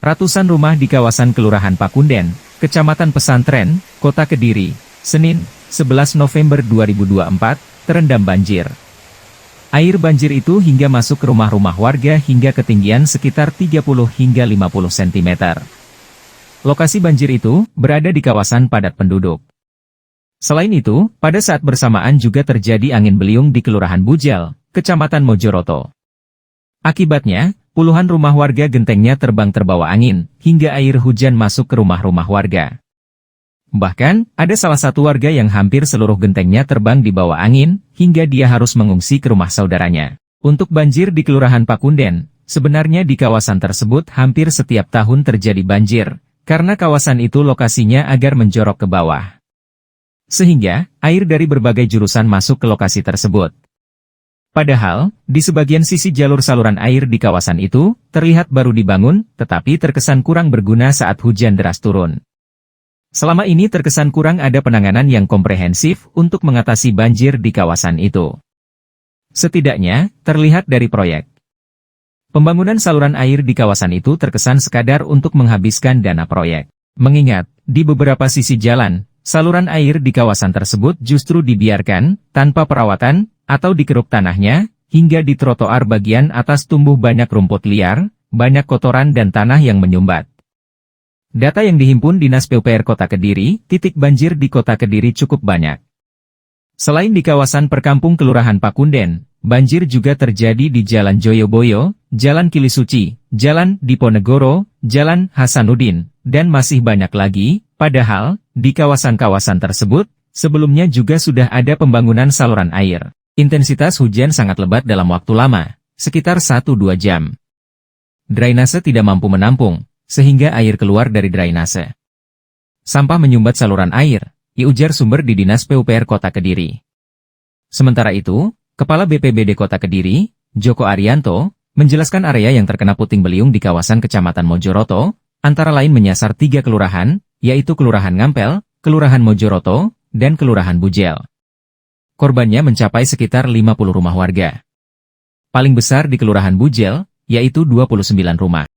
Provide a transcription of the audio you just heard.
Ratusan rumah di kawasan Kelurahan Pakunden, Kecamatan Pesantren, Kota Kediri, Senin, 11 November 2024, terendam banjir. Air banjir itu hingga masuk ke rumah-rumah warga hingga ketinggian sekitar 30 hingga 50 cm. Lokasi banjir itu berada di kawasan padat penduduk. Selain itu, pada saat bersamaan juga terjadi angin beliung di Kelurahan Bujel, Kecamatan Mojoroto. Akibatnya, puluhan rumah warga gentengnya terbang terbawa angin, hingga air hujan masuk ke rumah-rumah warga. Bahkan, ada salah satu warga yang hampir seluruh gentengnya terbang di bawah angin, hingga dia harus mengungsi ke rumah saudaranya. Untuk banjir di Kelurahan Pakunden, sebenarnya di kawasan tersebut hampir setiap tahun terjadi banjir, karena kawasan itu lokasinya agar menjorok ke bawah. Sehingga, air dari berbagai jurusan masuk ke lokasi tersebut. Padahal, di sebagian sisi jalur saluran air di kawasan itu, terlihat baru dibangun, tetapi terkesan kurang berguna saat hujan deras turun. Selama ini terkesan kurang ada penanganan yang komprehensif untuk mengatasi banjir di kawasan itu. Setidaknya, terlihat dari proyek pembangunan saluran air di kawasan itu terkesan sekadar untuk menghabiskan dana proyek. Mengingat, di beberapa sisi jalan, saluran air di kawasan tersebut justru dibiarkan, tanpa perawatan, atau dikeruk tanahnya, hingga di trotoar bagian atas tumbuh banyak rumput liar, banyak kotoran dan tanah yang menyumbat. Data yang dihimpun Dinas PUPR Kota Kediri, titik banjir di Kota Kediri cukup banyak. Selain di kawasan Perkampung Kelurahan Pakunden, banjir juga terjadi di Jalan Joyoboyo, Jalan Kilisuci, Jalan Diponegoro, Jalan Hasanuddin, dan masih banyak lagi, padahal, di kawasan-kawasan tersebut, sebelumnya juga sudah ada pembangunan saluran air. Intensitas hujan sangat lebat dalam waktu lama, sekitar 1-2 jam. Drainase tidak mampu menampung, sehingga air keluar dari drainase. Sampah menyumbat saluran air, ujar sumber di Dinas PUPR Kota Kediri. Sementara itu, Kepala BPBD Kota Kediri, Joko Arianto, menjelaskan area yang terkena puting beliung di kawasan Kecamatan Mojoroto, antara lain menyasar 3 kelurahan, yaitu Kelurahan Ngampel, Kelurahan Mojoroto, dan Kelurahan Bujel. Korbannya mencapai sekitar 50 rumah warga. Paling besar di Kelurahan Bujel, yaitu 29 rumah.